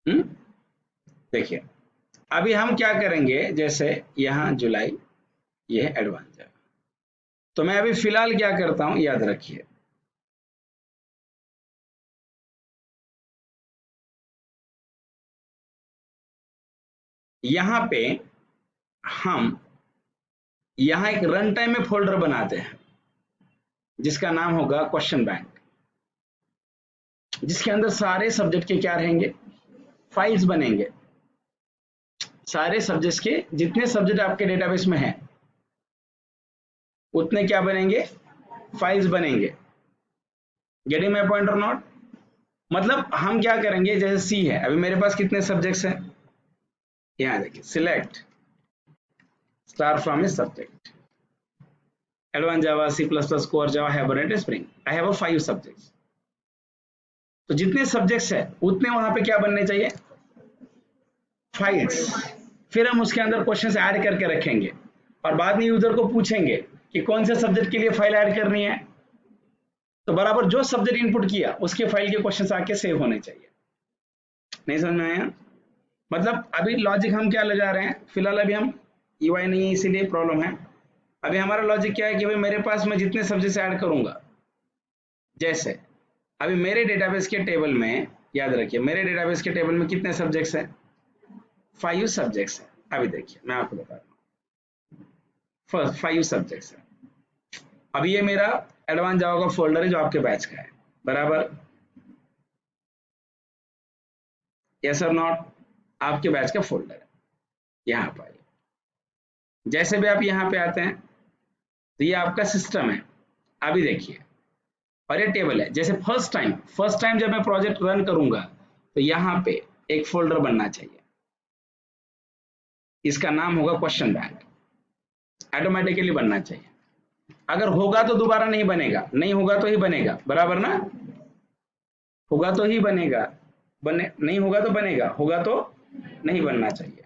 देखिए अभी हम क्या करेंगे, जैसे यहाँ जुलाई, ये है एडवांस जावा। तो मैं अभी फिलहाल क्या करता हूं, याद रखिए, यहां पे हम यहां एक रन टाइम में फोल्डर बनाते हैं जिसका नाम होगा क्वेश्चन बैंक, जिसके अंदर सारे सब्जेक्ट के क्या रहेंगे, फाइल्स बनेंगे। सारे सब्जेक्ट्स के जितने सब्जेक्ट आपके डेटाबेस में हैं उतने क्या बनेंगे, फाइल्स बनेंगे। गेटिंग माय पॉइंट और नॉट? मतलब हम क्या करेंगे, जैसे सी है, अभी मेरे पास कितने सब्जेक्ट्स हैं, यहाँ देखिए, select star from a subject, advance Java, C plus plus, core Java, Hibernate, Spring. I have 5 subjects. तो जितने सब्जेक्ट्स है उतने वहां पे क्या बनने चाहिए, फाइल्स। फिर हम उसके अंदर क्वेश्चन ऐड करके रखेंगे और बाद में यूजर को पूछेंगे कि कौन से सब्जेक्ट के लिए फाइल ऐड करनी है। तो बराबर जो सब्जेक्ट इनपुट किया उसके फाइल के क्वेश्चन आके सेव होने चाहिए। नहीं समझ में आया? मतलब अभी लॉजिक हम क्या लगा रहे हैं, फिलहाल अभी हम यूआई नहीं है इसीलिए प्रॉब्लम है। अभी हमारा लॉजिक क्या है कि भाई मेरे पास मैं जितने सब्जेक्ट ऐड करूंगा, जैसे अभी मेरे डेटाबेस के टेबल में, याद रखिए मेरे डेटाबेस के टेबल में कितने सब्जेक्ट्स हैं, 5 सब्जेक्ट्स हैं। अभी देखिए मैं आपको बता रहा हूँ, फर्स्ट 5 सब्जेक्ट्स हैं। अब ये मेरा एडवांस जावा का फोल्डर है जो आपके बैच का है, बराबर, यस और नॉट? आपके बैच का फोल्डर है। यहाँ पर जैसे भी आप यहाँ पे आते हैं तो ये आपका सिस्टम है। अभी देखिए, और ये टेबल है। जैसे फर्स्ट टाइम जब मैं प्रोजेक्ट रन करूंगा तो यहाँ पे एक फोल्डर बनना चाहिए, इसका नाम होगा क्वेश्चन बैंक, ऑटोमेटिकली बनना चाहिए। अगर होगा तो दोबारा नहीं बनेगा, नहीं होगा तो ही बनेगा, बराबर ना? होगा तो ही बनेगा, बने नहीं होगा तो बनेगा, होगा तो नहीं बनना चाहिए।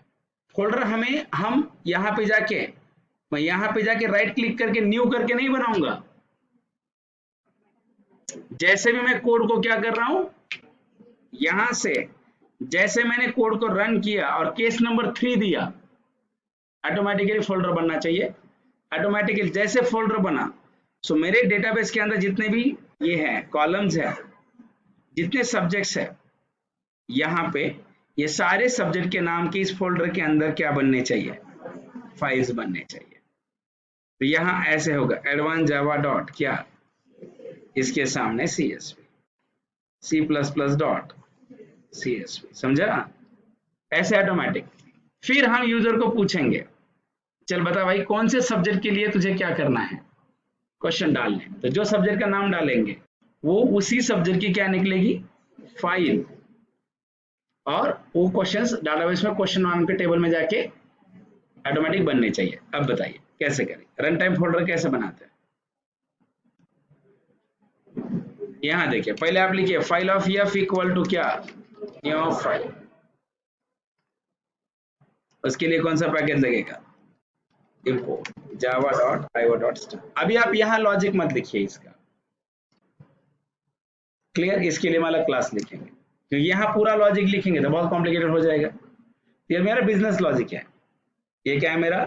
फोल्डर हमें, हम यहाँ पे जाके, मैं यहाँ पे जाके राइट क्लिक करके न्यू करके नहीं बनाऊंगा। जैसे भी मैं कोड को क्या कर रहा हूं, यहां से जैसे मैंने कोड को रन किया और केस नंबर 3 दिया, ऑटोमेटिकली फोल्डर बनना चाहिए। ऑटोमेटिकली जैसे फोल्डर बना, सो मेरे डेटाबेस के अंदर जितने भी ये हैं कॉलम्स है, जितने सब्जेक्ट्स है, यहाँ पे ये सारे सब्जेक्ट के नाम के इस फोल्डर के अंदर क्या बनने चाहिए, फाइल्स बनने चाहिए। तो यहाँ ऐसे होगा, एडवांस जावा डॉट क्या, इसके सामने CSV, C plus plus dot CSV, समझा? ऐसे ऑटोमेटिक। फिर हम यूजर को पूछेंगे, चल बता भाई कौन से सब्जेक्ट के लिए तुझे क्या करना है, क्वेश्चन डालने। तो जो सब्जेक्ट का नाम डालेंगे वो उसी सब्जेक्ट की क्या निकलेगी, फाइल। और वो क्वेश्चंस डाटाबेस में क्वेश्चन नाम के टेबल में जाके ऑटोमेटिक बनने चाहिए। अब बताइए कैसे करें, रन टाइम फोल्डर कैसे बनाते हैं? यहाँ देखिए, पहले आप लिखिए file of F equal to क्या, न्यू फाइल। उसके लिए कौन सा पैकेज लगेगा, import Java dot IO dot star. अभी आप यहाँ लॉजिक मत लिखिए इसका, क्लियर? इसके लिए वाला क्लास लिखेंगे, क्योंकि यहाँ पूरा लॉजिक लिखेंगे तो बहुत कॉम्प्लिकेटेड हो जाएगा। ये मेरा बिजनेस लॉजिक है। ये क्या है मेरा,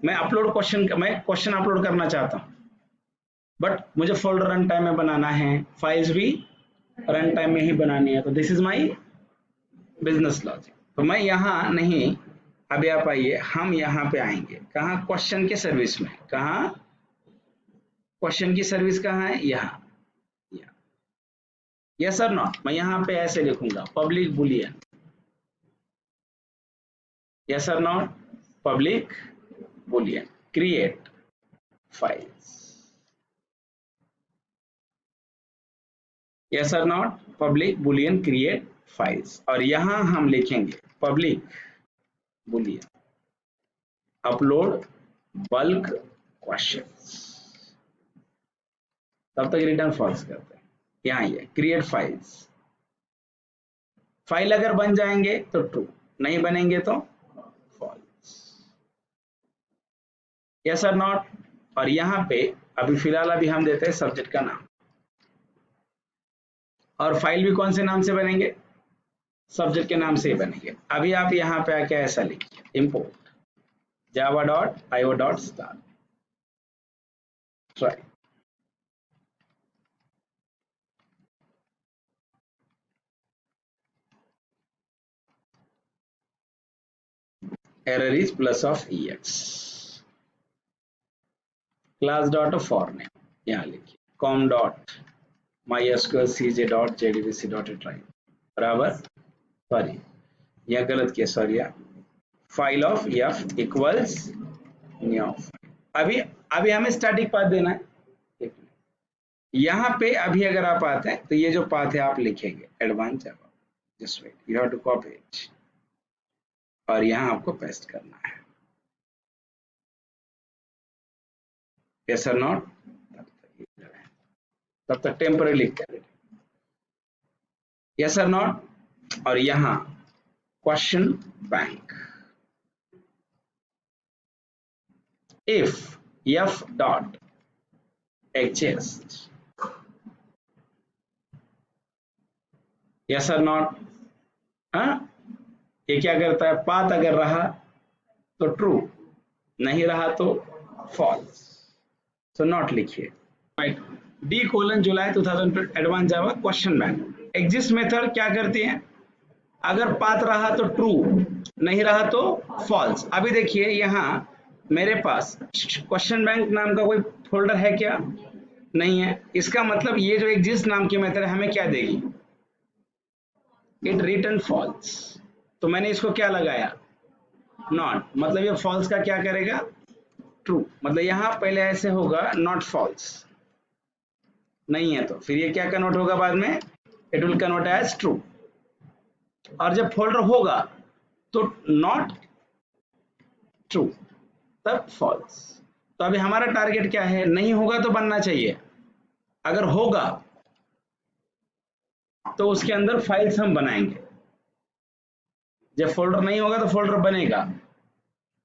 मैं अपलोड क्वेश्चन, मैं क्वेश्चन अपलोड करना चाहता हूँ, बट मुझे फोल्डर रन टाइम में बनाना है, फाइल्स भी रन टाइम में ही बनानी है। तो this is my business logic. तो मैं यहाँ नहीं, अभी आप आइए, हम यहाँ पे आएंगे, कहाँ, क्वेश्चन के सर्विस में। कहाँ, क्वेश्चन की सर्विस कहाँ है, यहाँ। यस और नॉट? मैं यहाँ पे ऐसे लिखूंगा, पब्लिक बुलियन, यस और not, public boolean create files, yes और not, public boolean create files. और यहां हम लिखेंगे public boolean upload bulk questions, तब तक रिटर्न फॉल्स करते हैं। यहाँ ये क्रिएट फाइल्स, फाइल अगर बन जाएंगे तो ट्रू, नहीं बनेंगे तो फॉल्स, यस और नॉट। और यहाँ पे अभी फिलहाल अभी हम देते हैं सब्जेक्ट का नाम, और फाइल भी कौन से नाम से बनेंगे, सब्जेक्ट के नाम से ही बनेंगे। अभी आप यहाँ पे आके ऐसा लिखिए, import Java dot IO dot star, try. Error is plus of EX, class dot for name यहाँ लिखिए, com dot MySQL CJ dot JDBC dot try बराबर, सॉरी यह गलत किया, सॉरी यार, file of F equals new. अभी अभी हमें स्टैटिक पाथ देना है। यहाँ पे अभी अगर आप आते हैं तो ये जो पाथ है आप लिखेंगे advance Java, just wait, you have to copy it और यहाँ आपको पेस्ट करना है, यस और नॉट, तब तक टेम्पररी लिखते हैं, यस और नॉट, और यहाँ question bank if F dot exist, yes और नॉट। हाँ, ये क्या करता है, पाथ अगर रहा तो ट्रू, नहीं रहा तो फॉल्स, तो नॉट लिखिए, राइट। डी कोलन जुलाई 2000 एडवांस जावा क्वेश्चन बैंक। एग्जिस्ट मेथड क्या करती है, अगर पाथ रहा तो ट्रू, नहीं रहा तो फॉल्स। अभी देखिए यहाँ मेरे पास क्वेश्चन बैंक नाम का कोई फोल्डर है क्या, नहीं है। इसका मतलब ये जो एग्जिस्ट नाम की मेथड है हमें क्या देगी, इट रिटर्न फॉल्स। तो मैंने इसको क्या लगाया, नॉट, मतलब ये फॉल्स का क्या करेगा, ट्रू। मतलब यहाँ पहले ऐसे होगा नॉट फॉल्स, नहीं है तो फिर ये क्या कन्वर्ट होगा बाद में, it will convert as true. और जब फोल्डर होगा तो नॉट ट्रू, तब फॉल्स। तो अभी हमारा टारगेट क्या है, नहीं होगा तो बनना चाहिए, अगर होगा तो उसके अंदर फाइल्स हम बनाएंगे। जब फोल्डर नहीं होगा तो फोल्डर बनेगा,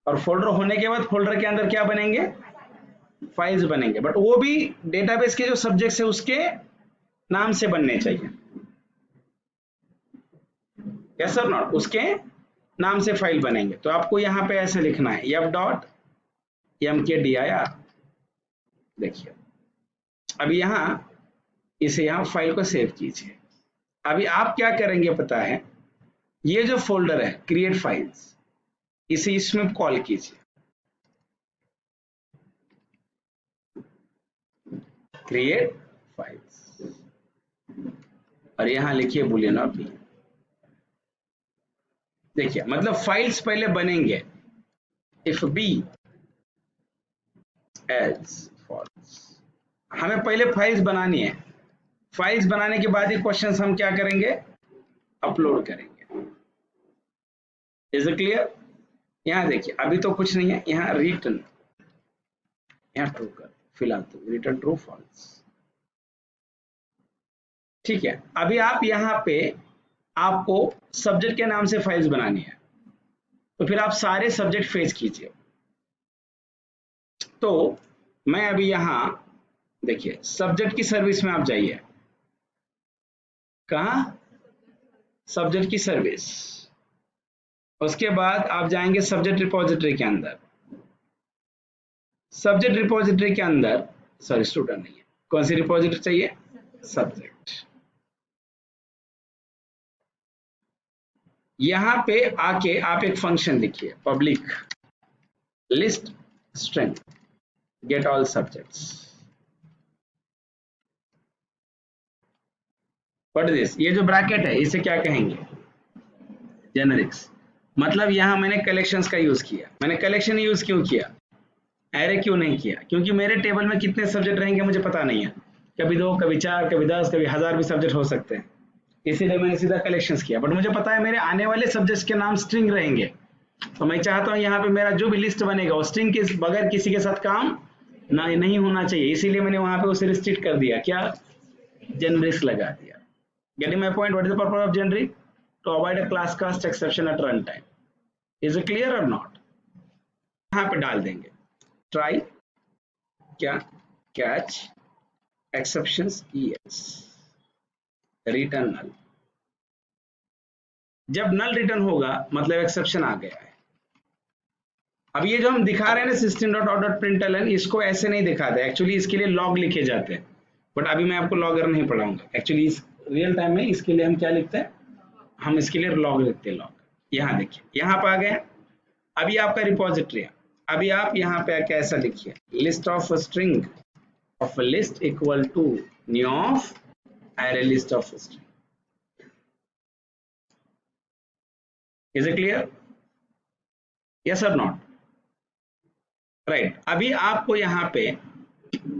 और फोल्डर होने के बाद फोल्डर के अंदर क्या बनेंगे, फाइल्स बनेंगे, बट वो भी डेटाबेस के जो सब्जेक्ट्स है उसके नाम से बनने चाहिए, यस और नॉट, उसके नाम से फाइल बनेंगे। तो आपको यहाँ पे ऐसे लिखना है F डॉट MKDIR, देखिए अभी यहाँ इसे यहाँ फाइल को सेव कीजिए। अभी आप क्या करेंगे पता है, ये जो फोल्डर है क्रिएट फाइल्स, इसे इसमें कॉल कीजिए, क्रिएट फाइल्स, और यहाँ लिखिए बुलियन ऑफ बी। देखिए मतलब फाइल्स पहले बनेंगे, इफ बी एज फॉल्स, हमें पहले फाइल्स बनानी है, फाइल्स बनाने के बाद ही क्वेश्चंस हम क्या करेंगे, अपलोड करेंगे। Is it clear. यहाँ देखिए अभी तो कुछ नहीं है, यहाँ रिटर्न, यहाँ ट्रू कर, फिलहाल तो रिटर्न ट्रू फॉल्स, ठीक है। अभी आप यहाँ पे आपको सब्जेक्ट के नाम से फाइल्स बनानी है, तो फिर आप सारे सब्जेक्ट फेच कीजिए। तो मैं अभी यहाँ देखिए सब्जेक्ट की सर्विस में आप जाइए, कहाँ, सब्जेक्ट की सर्विस, उसके बाद आप जाएंगे सब्जेक्ट रिपोजिटरी के अंदर, सब्जेक्ट रिपोजिटरी के अंदर, सॉरी स्टूडेंट नहीं है, कौन सी रिपोजिटरी चाहिए, सब्जेक्ट। यहाँ पे आके आप एक फंक्शन लिखिए, public list string gate all subjects. What is this, ये जो ब्रैकेट है इसे क्या कहेंगे, जेनेरिक्स। मतलब यहाँ मैंने कलेक्शंस का यूज किया, मैंने कलेक्शन यूज क्यों किया, एरे क्यों नहीं किया, क्योंकि मेरे टेबल में कितने सब्जेक्ट रहेंगे मुझे पता नहीं है, कभी 2, कभी 4, कभी 10, कभी 1000 भी सब्जेक्ट हो सकते हैं, इसीलिए मैंने सीधा कलेक्शंस किया। बट मुझे पता है मेरे आने वाले सब्जेक्ट्स के नाम स्ट्रिंग रहेंगे, तो मैं चाहता हूँ यहाँ पे मेरा जो भी लिस्ट बनेगा वो स्ट्रिंग के बगैर किसी के साथ काम नहीं होना चाहिए, इसीलिए मैंने वहां पे उसे रिस्ट्रिक्ट कर दिया, क्या, जेनरिक्स लगा दिया। Getting my point, what is the purpose of generic, to avoid a class cast exception at run time. Is it clear और नॉट। यहाँ पे डाल देंगे ट्राई क्या, catch exceptions EX, return null, जब नल रिटर्न होगा मतलब एक्सेप्शन आ गया है। अब ये जो हम दिखा रहे हैं ना system.out.println, इसको ऐसे नहीं दिखाते, एक्चुअली इसके लिए लॉग लिखे जाते हैं, बट अभी मैं आपको लॉगर नहीं पढ़ाऊंगा। एक्चुअली इस रियल टाइम में इसके लिए हम क्या लिखते हैं, हम इसके लिए लॉग लिखते हैं, लॉग। यहाँ देखिए, यहाँ पे आ गए। अभी आपका रिपोजिटरी है, अभी आप यहाँ पे आके ऐसा लिखिए, list of string of list equal to new of array list of string. Is it clear? Yes or not? Right. अभी आपको यहाँ पे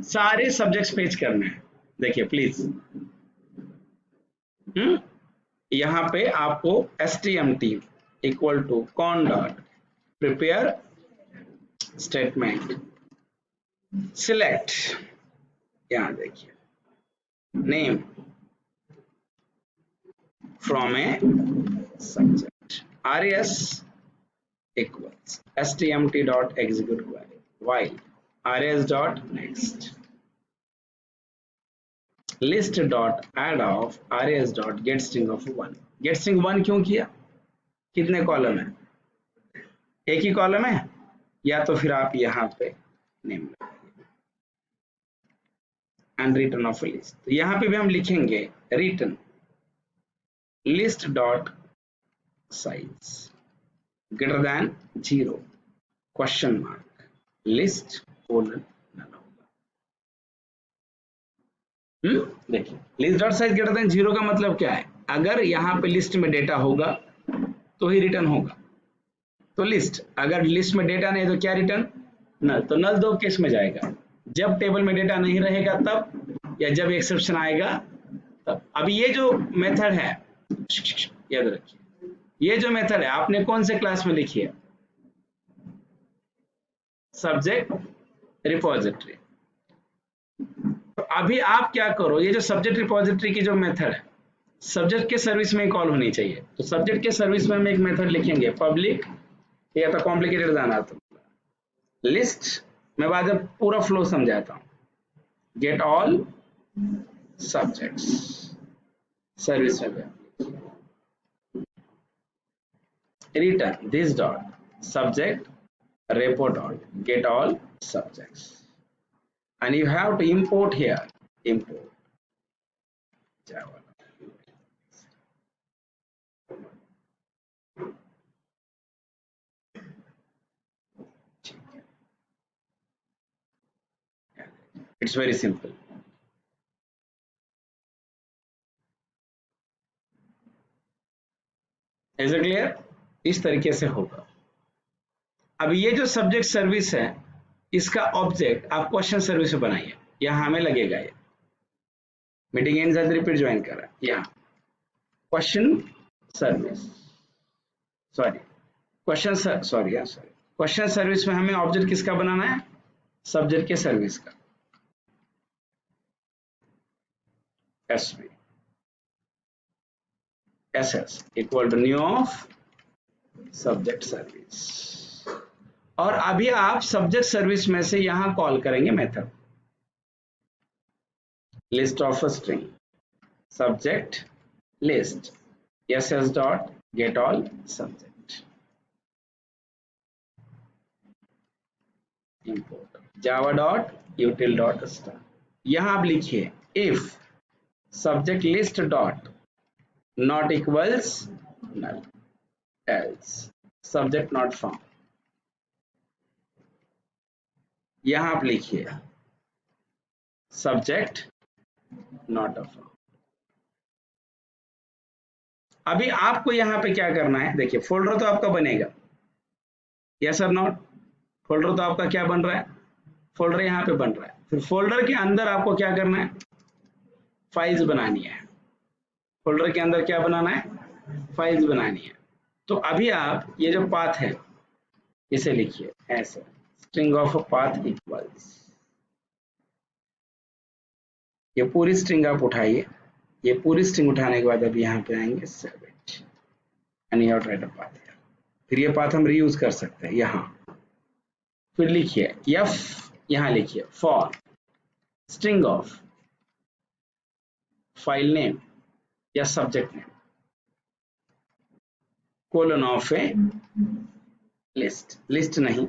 सारे सब्जेक्ट्स पेज करने हैं। देखिए प्लीज, यहाँ पे आपको stmt equal to con dot prepare statement select, यहाँ देखिए name from a subject res equals stmt dot execute query while rs dot next list dot add of rs dot get string of 1। get string 1 क्यों किया, कितने column है, एक ही column है, या तो फिर आप यहाँ पे name and return of list. तो यहाँ पे भी हम लिखेंगे return list dot size greater than 0 question mark list colon null होगा। देखिए list dot size greater than 0 का मतलब क्या है, अगर यहाँ पे लिस्ट में डेटा होगा तो ही रिटर्न होगा। तो लिस्ट, अगर लिस्ट में डेटा नहीं तो क्या रिटर्न, नल। तो नल दो केस में जाएगा, जब टेबल में डेटा नहीं रहेगा तब, या जब एक्सेप्शन आएगा तब। अभी ये जो मेथड है, याद रखिए, ये जो मेथड है आपने कौन से क्लास में लिखी है, सब्जेक्ट रिपोजिटरी। तो अभी आप क्या करो, ये जो सब्जेक्ट रिपोजिटरी की जो मेथड है सब्जेक्ट के सर्विस में कॉल होनी चाहिए। तो सब्जेक्ट के सर्विस में हम एक मेथड लिखेंगे पब्लिक, या तो कॉम्प्लिकेटेड जाना तो लिस्ट, मैं बाद में पूरा फ्लो समझाता हूँ, गेट ऑल सब्जेक्ट्स सर्विस में return this dot subject repo dot get all subjects, and you have to import here, import Java. It's very simple. Is it clear? इस तरीके से होगा। अब ये जो सब्जेक्ट सर्विस है इसका ऑब्जेक्ट आप क्वेश्चन सर्विस में बनाइए, यहाँ हमें लगेगा ये मीटिंग एंड साथ रिपीट ज्वाइन करा, यहाँ question service, sorry question question service में हमें ऑब्जेक्ट किसका बनाना है, सब्जेक्ट के सर्विस का, SV SS equal to new of subject service. और अभी आप सब्जेक्ट सर्विस में से यहां कॉल करेंगे method list of string subject list SS dot get all subject import Java dot util dot star. यहां आप लिखिए if subject list dot not equals null else subject not found। यहां आप लिखिए सब्जेक्ट नॉट फाउंड। अभी आपको यहां पे क्या करना है, देखिए फोल्डर तो आपका बनेगा, यस और नॉट, फोल्डर तो आपका क्या बन रहा है, फोल्डर यहां पे बन रहा है। फिर फोल्डर के अंदर आपको क्या करना है, फाइल्स बनानी है। फोल्डर के अंदर क्या बनाना है, फाइल्स बनानी है। तो अभी आप ये जो पाथ है इसे लिखिए ऐसे, स्ट्रिंग ऑफ पाथ इक्वल्स, ये पूरी स्ट्रिंग आप उठाइए, ये पूरी स्ट्रिंग उठाने के बाद अब यहाँ पे आएंगे save it and you have to write a path. फिर ये पाथ हम रीयूज कर सकते हैं यहाँ। फिर लिखिए एफ, यहाँ लिखिए for string of file name या subject name, colon of a list, list नहीं,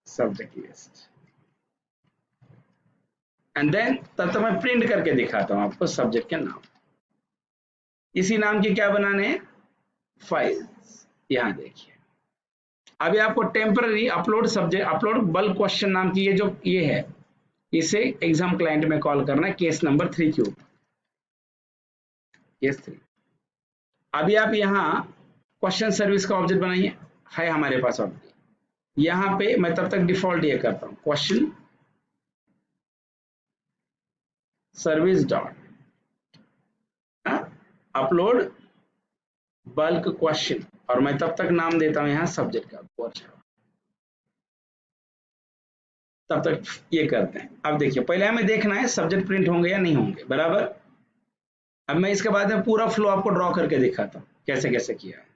सब्जेक्ट लिस्ट। एंड देन तब तक मैं प्रिंट करके दिखाता हूं आपको सब्जेक्ट के नाम। इसी नाम के क्या बनाने हैं, फाइल्स। यहां देखिए, अभी आपको temporary upload subject, upload bulk question नाम की ये है, इसे एग्जाम क्लाइंट में कॉल करना है केस नंबर 3 के ऊपर, केस 3। अभी आप यहाँ क्वेश्चन सर्विस का ऑब्जेक्ट बनाइए, है हमारे पास ऑब्जेक्ट। यहाँ पे मैं तब तक डिफॉल्ट ये करता हूँ, question service dot upload bulk question, और मैं तब तक नाम देता हूं यहाँ सब्जेक्ट का कोर्स। तब तक ये करते हैं। अब देखिए, पहले हमें देखना है सब्जेक्ट प्रिंट होंगे या नहीं होंगे, बराबर। अब मैं इसके बाद में पूरा फ्लो आपको ड्रॉ करके दिखाता हूं कैसे कैसे किया है।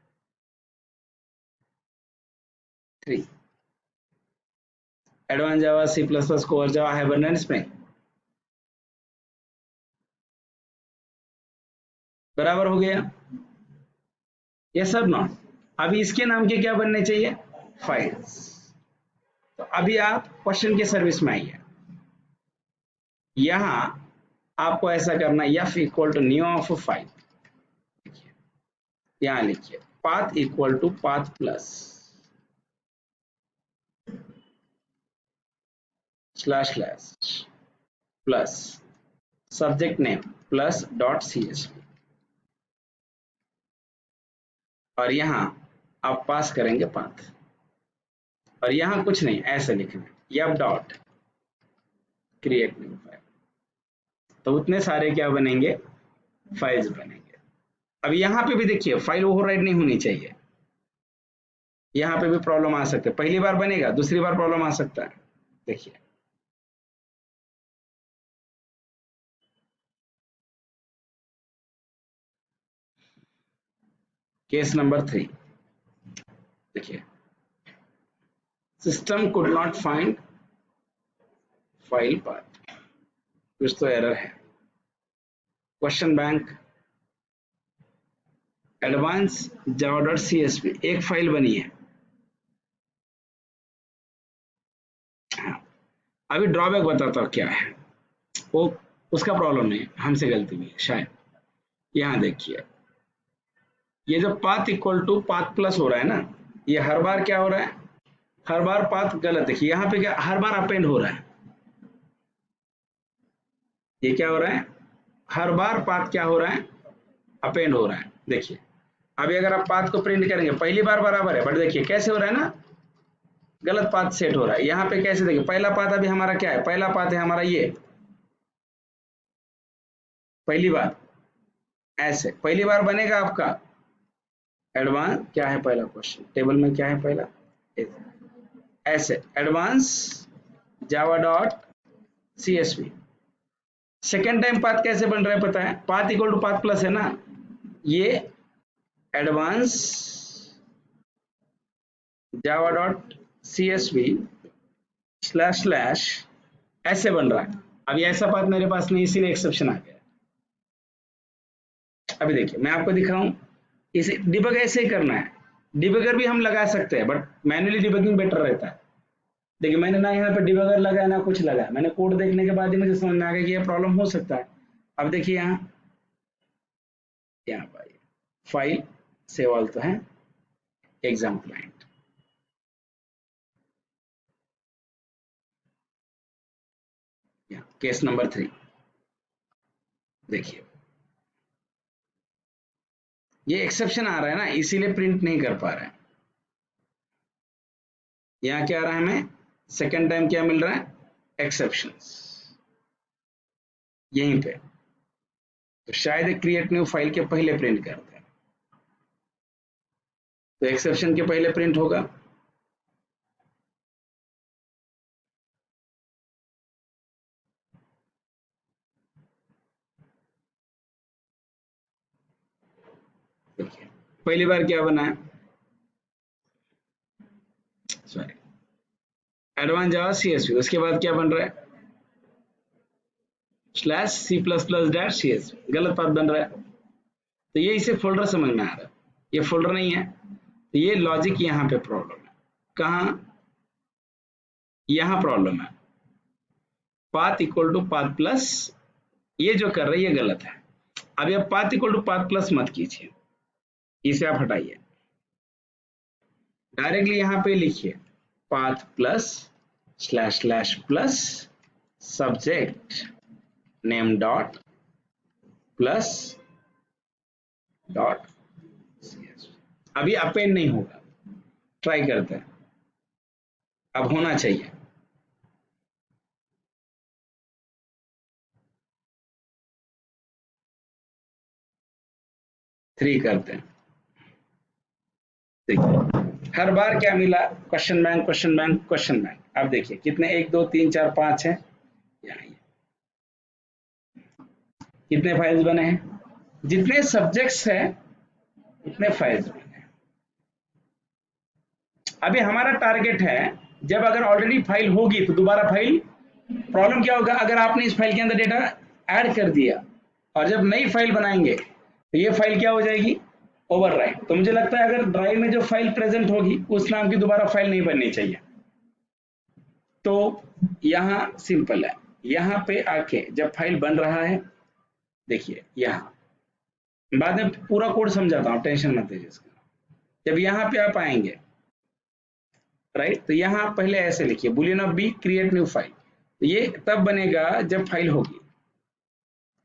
3 एडवांस जावा, C++, core Java, Hibernate, spring, बराबर हो गया, यस और नॉट। अभी इसके नाम के क्या बनने चाहिए, फाइल्स। तो अभी आप क्वेश्चन के सर्विस में आइए, यहां आपको ऐसा करना है, f equal to new of file, यहां लिखिए path equal to path plus slash slash plus subject name plus dot CSV, और यहां आप पास करेंगे पाथ, और यहां कुछ नहीं, ऐसे लिखना है f dot create new file. तो उतने सारे क्या बनेंगे, फाइल्स बनेंगे। अब यहां पे भी देखिए फाइल ओवरराइट नहीं होनी चाहिए, यहां पे भी प्रॉब्लम आ सकता है, पहली बार बनेगा, दूसरी बार प्रॉब्लम आ सकता है। देखिए केस नंबर 3, देखिए system could not find file path, कुछ तो एरर है। Question bank advance Java dot CSV एक फाइल बनी है। हाँ, अभी ड्रॉबैक बताता हूँ क्या है, वो उसका प्रॉब्लम नहीं, हमसे गलती हुई है शायद। यहां देखिए, ये जो path equal to path plus हो रहा है ना, ये हर बार क्या हो रहा है, हर बार पाथ गलत। देखिए यहाँ पे क्या, हर बार अपेंड हो रहा है, ये क्या हो रहा है, हर बार पाथ क्या हो रहा है, अपेंड हो रहा है। देखिए अभी अगर आप पाथ को प्रिंट करेंगे, पहली बार बराबर है, बट देखिए कैसे हो रहा है ना, गलत पाथ सेट हो रहा है। यहाँ पे कैसे, देखिए पहला पाथ अभी हमारा क्या है, पहला पाथ है हमारा ये, पहली बार ऐसे, पहली बार बनेगा आपका एडवांस, क्या है पहला क्वेश्चन टेबल में, क्या है पहला, ऐसे advance Java dot CSV। Second time path कैसे बन रहा है पता है, path equal to path plus है ना, ये advance Java dot CSV slash slash ऐसे बन रहा है। अभी ऐसा पाथ मेरे पास नहीं, इसीलिए एक्सेप्शन आ गया। अभी देखिए मैं आपको दिखाऊं, इसे डिबग ऐसे ही करना है, डिबगर भी हम लगा सकते हैं, बट मैन्युअली डिबगिंग बेटर रहता है। देखिए मैंने ना यहाँ पे डिबगर लगाया ना कुछ लगाया, मैंने कोड देखने के बाद ही मुझे समझ में आ गया कि ये प्रॉब्लम हो सकता है। अब देखिए यहाँ पर फाइल सेव ऑल तो है, एग्जाम क्लाइंट, केस नंबर 3 देखिए, ये एक्सेप्शन आ रहा है ना, इसीलिए प्रिंट नहीं कर पा रहे हैं। यहाँ क्या आ रहा है, हमें सेकेंड टाइम क्या मिल रहा है, एक्सेप्शंस यहीं पे, तो शायद क्रिएट न्यू फाइल के पहले प्रिंट करते हैं, तो एक्सेप्शन के पहले प्रिंट होगा। देखिए पहली बार क्या बना है, सॉरी एडवांस जावा CSV, उसके बाद क्या बन रहा है, स्लैश C++ डैश CSV, गलत पाथ बन रहा है। तो ये इसे फोल्डर समझ में आ रहा है, ये फोल्डर नहीं है, तो ये लॉजिक यहाँ पे प्रॉब्लम है। कहाँ? यहाँ प्रॉब्लम है। Path equal to path plus, ये जो कर रहे हैं ये गलत है। अब ये path equal to path plus मत कीजिए, इसे आप हटाइए, डायरेक्टली यहाँ पे लिखिए path plus slash slash plus subject name dot plus dot. अभी अपेंड नहीं होगा, ट्राई करते हैं, अब होना चाहिए। थ्री करते हैं, देखिए हर बार क्या मिला? Question bank question bank question bank. अब देखिए कितने, 1 2 3 4 5 है, यहाँ कितने फाइल्स बने हैं? जितने सब्जेक्ट्स हैं उतने फाइल्स बने हैं। अभी हमारा टारगेट है, जब अगर ऑलरेडी फाइल होगी तो दोबारा फाइल, प्रॉब्लम क्या होगा अगर आपने इस फाइल के अंदर डेटा ऐड कर दिया और जब नई फाइल बनाएंगे तो ये फाइल क्या हो जाएगी? ओवरराइट। तो मुझे लगता है अगर ड्राइव में जो फाइल प्रेजेंट होगी उस नाम की दोबारा फाइल नहीं बननी चाहिए। तो यहाँ सिंपल है, यहाँ पे आके जब फाइल बन रहा है, देखिए यहाँ बाद में पूरा कोड समझाता हूँ, टेंशन मत लीजिए इसका। जब यहाँ पे आप आएंगे राइट, तो यहाँ पहले ऐसे लिखिए Boolean of be create new file, तो ये तब बनेगा जब फाइल होगी।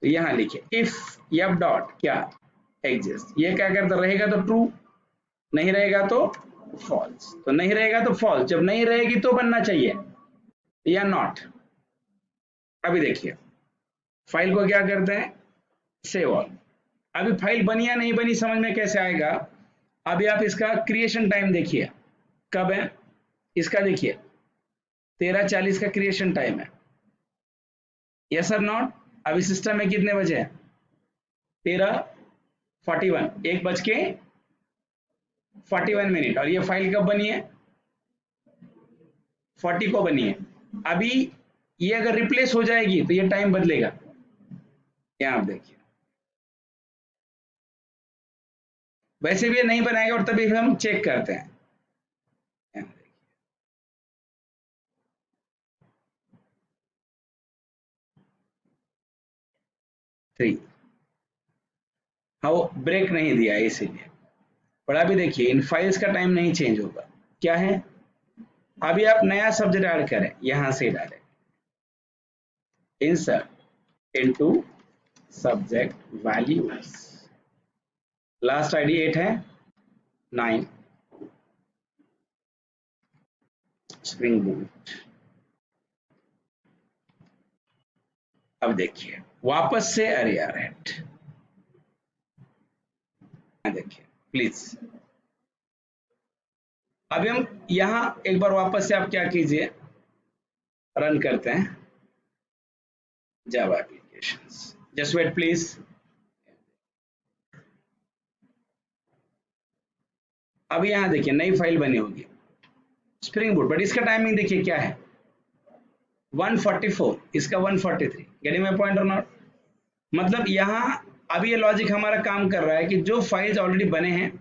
तो यहाँ लिखिए इफ एफ डॉट क्या एग्जिस्ट, ये क्या करता रहेगा तो ट्रू, नहीं रहेगा तो फॉल्स। तो नहीं रहेगा तो फॉल्स, जब नहीं रहेगी तो बनना चाहिए या नॉट। अभी देखिए फाइल को क्या करते हैं, सेव ऑल। अभी फाइल बनी या नहीं बनी समझ में कैसे आएगा? अभी आप इसका क्रिएशन टाइम देखिए, कब है इसका, देखिए 13:40 का क्रिएशन टाइम है, यस और नॉट। अभी सिस्टम में कितने बजे हैं? 13:41, 1:41। और ये फाइल कब बनी है? 40 को बनी है। अभी ये अगर रिप्लेस हो जाएगी तो ये टाइम बदलेगा, यहाँ आप देखिए। वैसे भी ये नहीं बनाएगा और तभी हम चेक करते हैं, थ्री। हाँ वो ब्रेक नहीं दिया है इसीलिए। पर अभी देखिए इन फाइल्स का टाइम नहीं चेंज होगा, क्या है? अभी आप नया सब्जेक्ट ऐड करें, यहां से डालें insert into subject values, last ID 8 है, 9 स्प्रिंग बूट। अब देखिए वापस से, अरे यार देखिए प्लीज, अभी हम यहां एक बार वापस से आप क्या कीजिए, रन करते हैं Java applications. Just wait please. अब यहां देखिए नई फाइल बनी होगी स्प्रिंग बूट, बट इसका टाइमिंग देखिए क्या है, 144, इसका 143। गेटिंग माय पॉइंट और नॉट? मतलब यहाँ अभी ये लॉजिक हमारा काम कर रहा है कि जो फाइल्स ऑलरेडी बने हैं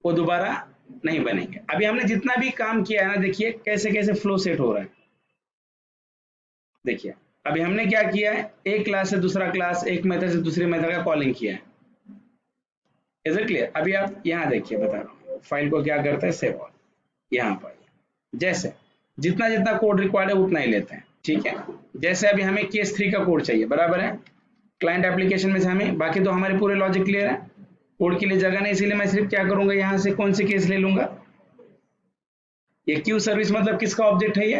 वो दोबारा नहीं बनेंगे। अभी हमने जितना भी काम किया है ना, देखिए कैसे कैसे फ्लो सेट हो रहा है। देखिए अभी हमने क्या किया है, एक क्लास से दूसरा क्लास, एक मेथड से दूसरे मेथड का कॉलिंग किया है। Is it clear? अभी आप यहाँ देखिए, बता रहा हूँ फाइल को क्या करते हैं, सेव ऑल। यहाँ पर जैसे जितना जितना कोड रिक्वायर्ड है उतना ही लेते हैं, ठीक है। जैसे अभी हमें केस 3 का कोड चाहिए, बराबर है, क्लाइंट एप्लीकेशन में से हमें, बाकी तो हमारे पूरे लॉजिक क्लियर है, कोड के लिए जगह नहीं, इसीलिए मैं सिर्फ क्या करूंगा, यहाँ से कौन सी केस ले लूंगा, ये क्यू सर्विस मतलब किसका ऑब्जेक्ट है, ये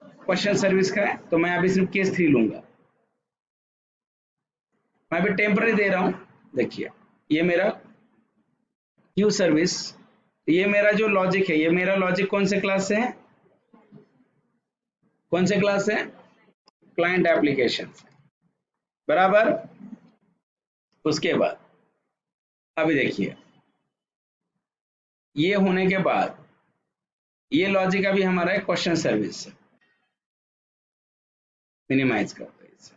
क्वेश्चन सर्विस का है, तो मैं अभी सिर्फ केस 3 लूंगा। मैं अभी टेम्पररी दे रहा हूं, देखिए ये मेरा क्यू सर्विस, ये मेरा जो लॉजिक है, ये मेरा लॉजिक कौन से क्लास से है, कौन से क्लास से है, क्लाइंट एप्लीकेशन, बराबर। उसके बाद अभी देखिए ये होने के बाद ये लॉजिक अभी हमारा है क्वेश्चन सर्विस से, मिनिमाइज करते हैं इसे।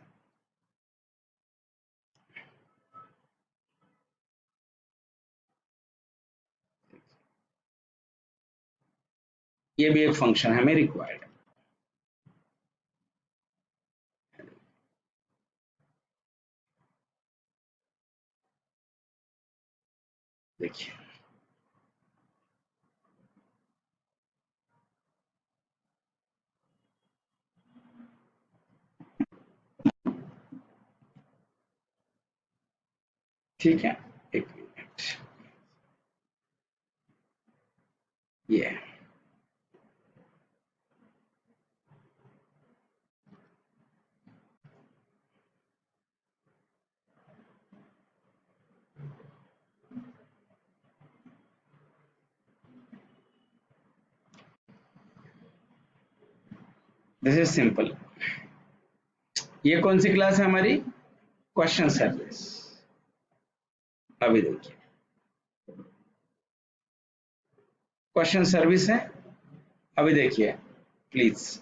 ये भी एक फंक्शन हमें रिक्वायर्ड है। देखिए ठीक है, एक मिनट, ये दिस इज सिंपल। ये कौन सी क्लास है हमारी? Question service. अभी देखिए क्वेश्चन सर्विस है। अभी देखिए प्लीज,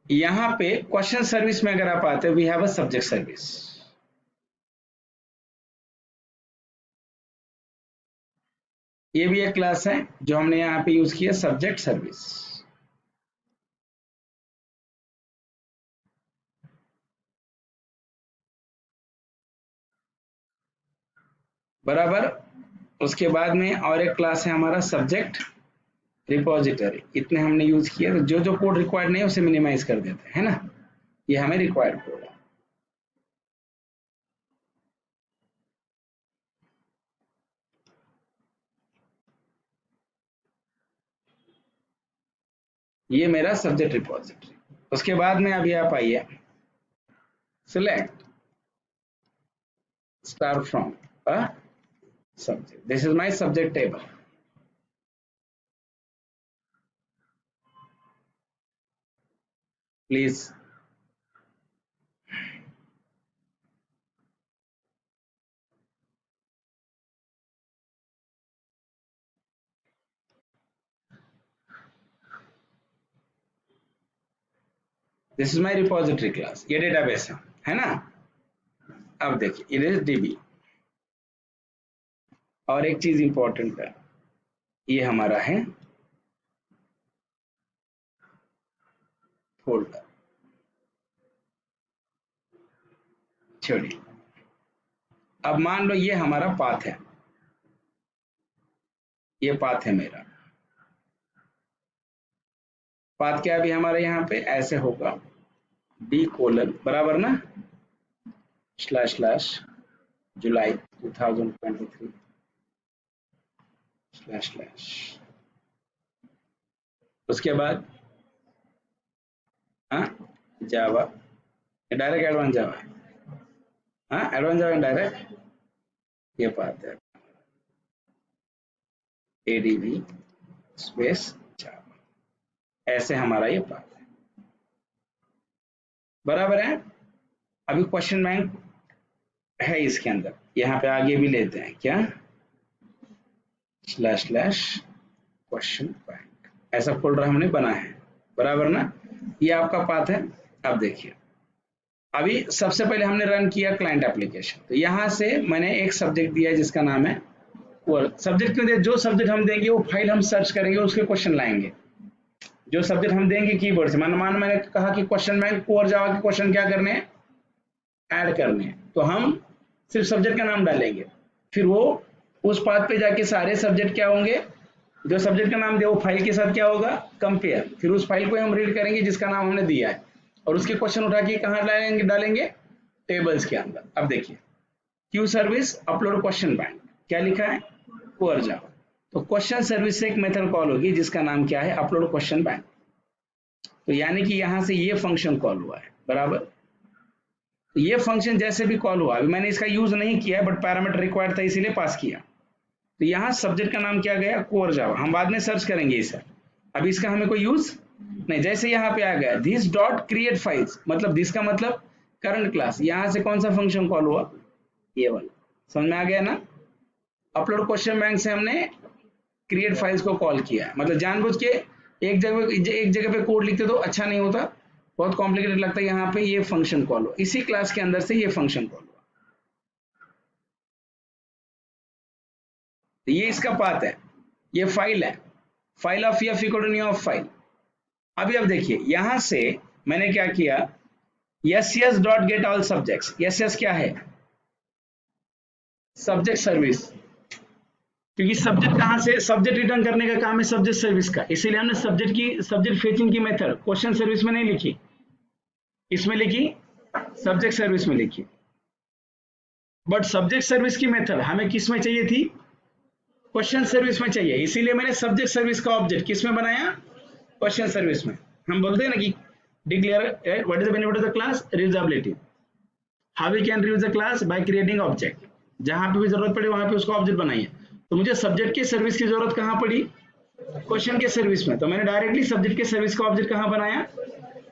यहाँ पे क्वेश्चन सर्विस में अगर आप आते हो, we have a subject service. ये भी एक क्लास है जो हमने यहाँ पे यूज किया, सब्जेक्ट सर्विस। बराबर। उसके बाद में और एक क्लास है हमारा सब्जेक्ट रिपोजिटरी। इतने हमने यूज किए, तो जो जो कोड रिक्वायर्ड नहीं है उसे मिनिमाइज कर देते हैं, है ना। ये हमें रिक्वायर्ड कोड है। ये मेरा सब्जेक्ट रिपोजिटरी। उसके बाद में अभी आप आइए, select star from a subject. This is my subject table. Please this is my repository class. ये डेटाबेस है ना। अब देखिए इट इज डीबी। और एक चीज इंपॉर्टेंट है, ये हमारा है फोल्डर। छोड़िए, अब मान लो ये हमारा पाथ है, ये पाथ है मेरा। पाथ क्या भी हमारे यहाँ पे ऐसे होगा, डी कोलन बराबर ना, स्लैश स्लैश जुलाई 2023 स्लैश स्लैश। उसके बाद हाँ जावा, डायरेक्ट एडवांस जावा है। हाँ एडवांस जावा डायरेक्ट, ये पाथ है एडीबी स्पेस जावा। ऐसे हमारा ये पाथ है, बराबर है। अभी क्वेश्चन बैंक है इसके अंदर, यहाँ पे आगे भी लेते हैं क्या, स्लैश स्लैश क्वेश्चन बैंक। ऐसा फोल्डर हमने बना है, बराबर ना। ये आपका पाथ है। अब देखिए, अभी सबसे पहले हमने रन किया क्लाइंट एप्लीकेशन, तो यहाँ से मैंने एक सब्जेक्ट दिया जिसका नाम है कोर। सब्जेक्ट में जो सब्जेक्ट हम देंगे वो फाइल हम सर्च करेंगे, उसके क्वेश्चन लाएंगे। जो सब्जेक्ट हम देंगे कीवर्ड से, मान मैंने कहा कि क्वेश्चन बैंक कोर जावा के क्वेश्चन क्या करने हैं, ऐड करने हैं, तो हम सिर्फ सब्जेक्ट का नाम डालेंगे। फिर वो उस पाथ पे जाके सारे सब्जेक्ट क्या होंगे, जो सब्जेक्ट का नाम दिया वो फाइल के साथ क्या होगा, कंपेयर। फिर उस फाइल को हम रीड करेंगे जिसका नाम हमने दिया है, और उसके क्वेश्चन उठा के कहाँ डालेंगे टेबल्स के अंदर। अब देखिए Q service upload question bank, क्या लिखा है, कोर जावा। तो क्वेश्चन सर्विस से एक मेथड कॉल होगी जिसका नाम क्या है, अपलोड क्वेश्चन बैंक। तो यानी कि यहां से ये फंक्शन कॉल हुआ है, बराबर। तो ये फंक्शन जैसे भी कॉल हुआ, अभी मैंने इसका यूज नहीं किया बट पैरामीटर रिक्वायर्ड था इसीलिए पास किया। तो यहाँ सब्जेक्ट का नाम क्या गया, कोर जावा। हम बाद में सर्च करेंगे इसे, अभी इसका हमें कोई यूज नहीं। जैसे यहाँ पे आ गया दिस डॉट क्रिएट फाइल्स, मतलब दिस का मतलब करंट क्लास। यहाँ से कौन सा फंक्शन कॉल हुआ, ये वाला। समझ में आ गया ना। अपलोड क्वेश्चन बैंक से हमने क्रिएट फाइल्स को कॉल किया है, मतलब जानबूझ के एक जगह पे कोड लिखते तो अच्छा नहीं होता, बहुत कॉम्प्लिकेटेड लगता है, यहाँ पे ये फंक्शन कॉल हुआ, इसी क्लास के अंदर से ये फंक्शन कॉल हुआ। तो ये इसका पाथ है, ये फाइल है, file of F equal to new of file. अभी अब देखिए यहां से मैंने क्या किया, S dot get all subjects. S क्या है, सब्जेक्ट सर्विस, क्योंकि सब्जेक्ट कहां से, सब्जेक्ट रिटर्न करने का काम है सब्जेक्ट सर्विस का, इसीलिए हमने सब्जेक्ट फेचिंग की मेथड क्वेश्चन सर्विस में नहीं लिखी, इसमें लिखी सब्जेक्ट सर्विस में लिखी। बट सब्जेक्ट सर्विस की मेथड हमें किस में चाहिए थी, क्वेश्चन सर्विस में चाहिए, इसीलिए मैंने सब्जेक्ट सर्विस का ऑब्जेक्ट किस में बनाया, क्वेश्चन सर्विस में। हम बोलते हैं ना कि declare what is the benefit of the class, reusability. How we can reuse the class, by creating object, जहां पे भी जरूरत पड़े वहां पे उसको ऑब्जेक्ट बनाइए। तो मुझे सब्जेक्ट के सर्विस की जरूरत कहां पड़ी, क्वेश्चन के सर्विस में, तो मैंने डायरेक्टली सब्जेक्ट के सर्विस का ऑब्जेक्ट कहां बनाया,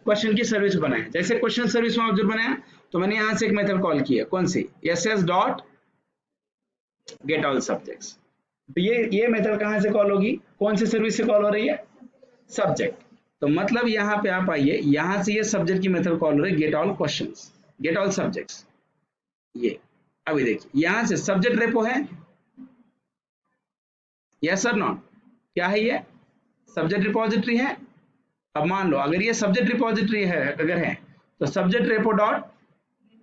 क्वेश्चन की सर्विस बनाया। जैसे क्वेश्चन सर्विस में ऑब्जेक्ट बनाया तो मैंने यहां से एक मेथड कॉल किया, कौन सी, S dot get all subjects. तो ये मेथड कहां से कॉल होगी, कौन सी सर्विस से कॉल हो रही है, सब्जेक्ट। तो मतलब यहां पे आप आइए, यहां से ये सब्जेक्ट की मेथड कॉल हो रही है get all questions, gate all subjects. ये अभी देखिए यहां से सब्जेक्ट रेपो है, यस और नॉट, क्या है ये, सब्जेक्ट रिपोजिटरी है। अब मान लो अगर ये सब्जेक्ट रिपोजिटरी है, अगर है तो subject repo dot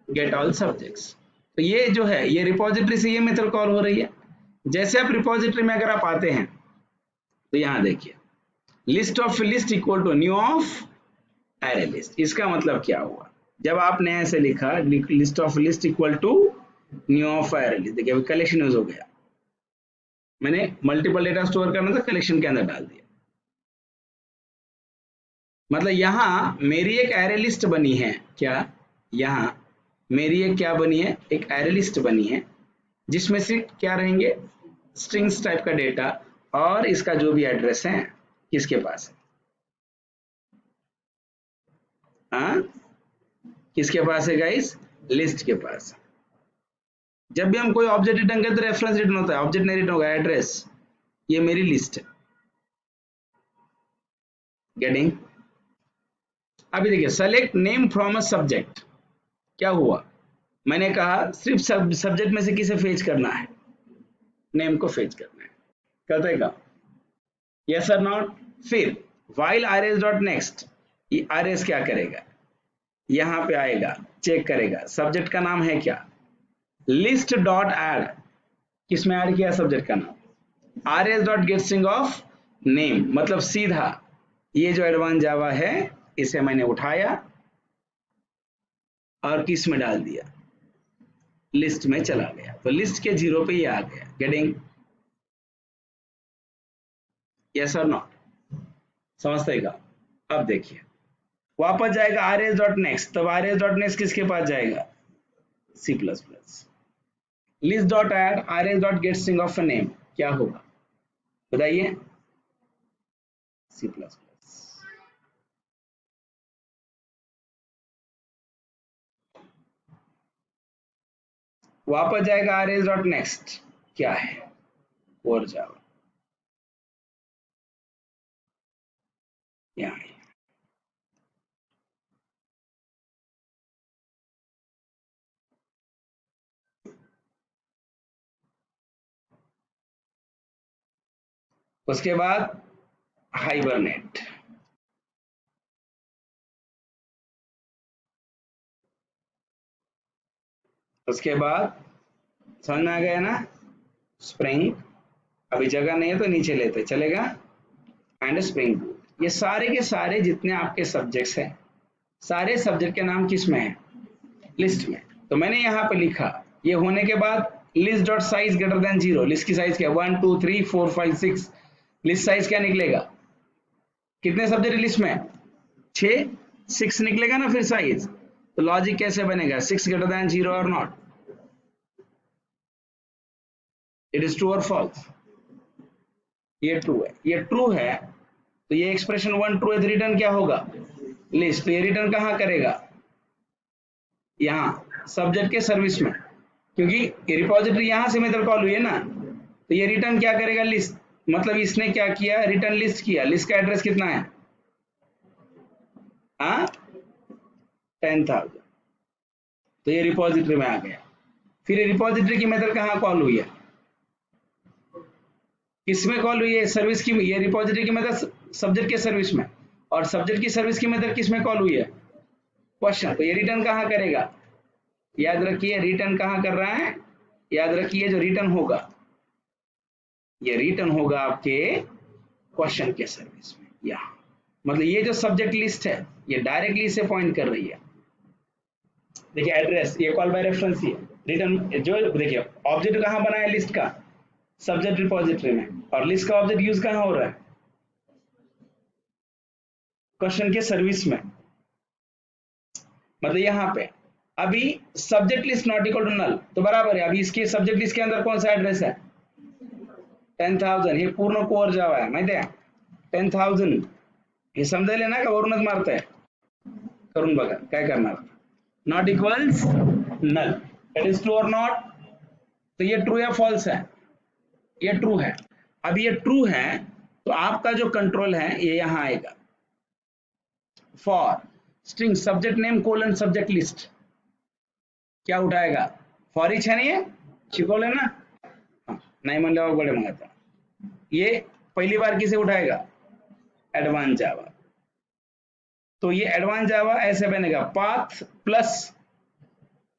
get all subjects. तो ये जो है ये रिपोजिटरी से ये मेथड कॉल हो रही है। जैसे आप रिपोजिटरी में अगर आप आते हैं तो यहां देखिए list of list equal to new of array list. इसका मतलब क्या हुआ, जब आपने ऐसे लिखा list of list equal to new of array list, देखिए अभी कलेक्शन यूज हो गया, मैंने मल्टीपल डेटा स्टोर करना था कलेक्शन के अंदर डाल दिया। मतलब यहां मेरी एक एरे लिस्ट बनी है, क्या, यहां मेरी एक क्या बनी है, एक एरे लिस्ट बनी है, जिसमें से क्या रहेंगे, स्ट्रिंग्स टाइप का डेटा, और इसका जो भी एड्रेस है किसके पास है, हाँ किसके पास है गाइस, लिस्ट के पास। जब भी हम कोई ऑब्जेक्ट रिटर्न करते हैं रेफरेंस रिटर्न होता है, ऑब्जेक्ट नहीं रिटर्न होगा, एड्रेस, ये मेरी लिस्ट है, गेटिंग। अभी देखिए select name from a subject, क्या हुआ, मैंने कहा सिर्फ सब्जेक्ट में से किसे फेच करना है, नेम को फेच करना है, करता है काम, यस और नॉट। फिर while rs dot next, rs क्या करेगा, यहां पे आएगा, चेक करेगा सब्जेक्ट का नाम है क्या, लिस्ट डॉट एड, किसमें ऐड किया, सब्जेक्ट का नाम, rs dot get string of name, मतलब सीधा ये जो एडवांस जावा है इसे मैंने उठाया और किस में डाल दिया, लिस्ट में चला गया, तो लिस्ट के 0 पे ये आ गया, गेटिंग, यस और नॉट, समझते का। अब देखिए वापस जाएगा rs डॉट नेक्स्ट, तब rs डॉट नेक्स्ट किसके पास जाएगा, C++, list dot add rs dot get string of a name, क्या होगा बताइए, C++। वापस जाएगा rs डॉट नेक्स्ट, क्या है, और जावा, यहाँ उसके बाद हाइबरनेट, उसके बाद समझ में आ गया ना, स्प्रिंग, अभी जगह नहीं है तो नीचे लेते चलेगा, एंड स्प्रिंग बूट। ये सारे के सारे जितने आपके सब्जेक्ट्स हैं, सारे सब्जेक्ट के नाम किस में है, लिस्ट में। तो मैंने यहाँ पे लिखा, ये होने के बाद list dot size greater than 0, list की साइज क्या, 1 2 3 4 5 6, लिस्ट साइज क्या निकलेगा, कितने सब्जेक्ट लिस्ट में, 6 6 निकलेगा ना फिर साइज। तो लॉजिक कैसे बनेगा, 6 ग्रेटर देन 0 और नॉट, इट इज ट्रू और फॉल्स, ये ट्रू है, ये ट्रू है, तो ये एक्सप्रेशन 1 ट्रू है, तो रिटर्न क्या होगा, लिस्ट। तो ये रिटर्न कहां करेगा, यहाँ सब्जेक्ट के सर्विस में, क्योंकि रिपोजिटरी यहां से मेथड कॉल हुई है ना, तो ये रिटर्न क्या करेगा, लिस्ट, मतलब इसने क्या किया, रिटर्न लिस्ट किया, लिस्ट का एड्रेस कितना है, हाँ 10,000, तो ये रिपोजिटरी में आ गया। फिर ये रिपोजिटरी की मेथड कहाँ कॉल हुई है, किसमें कॉल हुई है, सर्विस की। ये रिपोजिटरी की मेथड सब्जेक्ट के सर्विस में, और सब्जेक्ट की सर्विस की मेथड किसमें कॉल हुई है, क्वेश्चन। तो ये रिटर्न कहाँ करेगा, याद रखिए रिटर्न कहाँ कर रहा है, याद रखिए जो रिटर्न होगा ये रिटर्न होगा आपके क्वेश्चन के सर्विस में। यहाँ मतलब ये जो सब्जेक्ट लिस्ट है ये डायरेक्टली इसे पॉइंट कर रही है। देखिए एड्रेस, ये call by reference he return. जो देखिए ऑब्जेक्ट कहाँ बना है लिस्ट का, सब्जेक्ट रिपोजिटरी में, और लिस्ट का ऑब्जेक्ट यूज कहाँ हो रहा है, क्वेश्चन के सर्विस में। मतलब यहाँ पे अभी subject list not equal to null, तो बराबर है। अभी इसके सब्जेक्ट लिस्ट के अंदर कौन सा एड्रेस है, 10,000। हे पूर्ण कोर जावा आहे माहिती आहे, 10,000 हे समजायला ना का वरूनच मारताय, करून बघा काय करणार, not equals null, that is true और नॉट। तो ये ट्रू या फॉल्स है, ये ट्रू है। अब ये ट्रू है तो आपका जो कंट्रोल है ये यहां आएगा, for string subject name colon subject list, क्या उठाएगा, फॉर इच है नहीं है, शिकवले ना, नहीं म्हणल्यावर बड़े मग आता ये पहली बार किसे उठाएगा, एडवांस जावा। तो ये एडवांस जावा ऐसे बनेगा, पाथ प्लस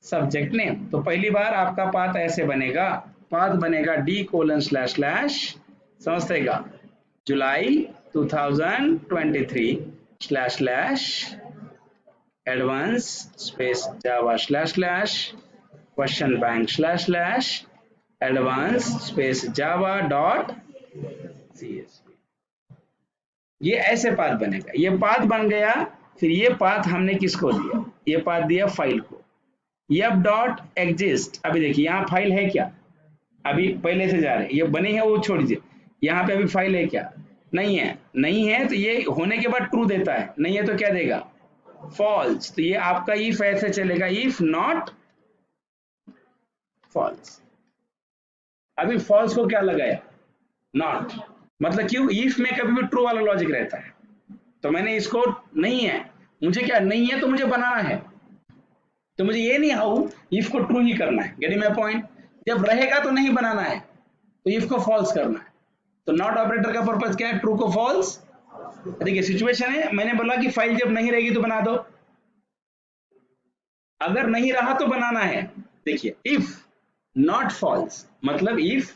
सब्जेक्ट नेम। तो पहली बार आपका पाथ ऐसे बनेगा, पाथ बनेगा d:// समझतेगा जुलाई 2023 / एडवांस स्पेस जावा / क्वेश्चन बैंक / एडवांस स्पेस जावा डॉट CSV। ये ऐसे पाथ बनेगा, ये पाथ बन गया। फिर ये पाथ हमने किसको दिया, ये पाथ दिया फाइल को, f डॉट एग्जिस्ट। अभी देखिए यहाँ फाइल है क्या, अभी पहले से जा रहे, ये बनी है वो छोड़ दीजिए, यहाँ पे अभी फाइल है क्या, नहीं है, नहीं है तो ये होने के बाद ट्रू देता है, नहीं है तो क्या देगा, फॉल्स। तो ये आपका इफ ऐसे चलेगा, इफ नॉट फॉल्स। अभी फॉल्स को क्या लगाया, नॉट, मतलब क्यों, इफ में कभी भी ट्रू वाला लॉजिक रहता है। तो मैंने इसको नहीं है, मुझे क्या नहीं है तो मुझे बनाना है, तो मुझे ये नहीं हाउ इफ को ट्रू ही करना है, गेटिंग माय पॉइंट। जब रहेगा तो नहीं बनाना है, तो इफ को फॉल्स करना है। तो नॉट ऑपरेटर का पर्पस क्या है, ट्रू को फॉल्स। देखिए सिचुएशन है, मैंने बोला कि फाइल जब नहीं रहेगी तो बना दो, अगर नहीं रहा तो बनाना है। देखिए इफ नॉट फॉल्स मतलब इफ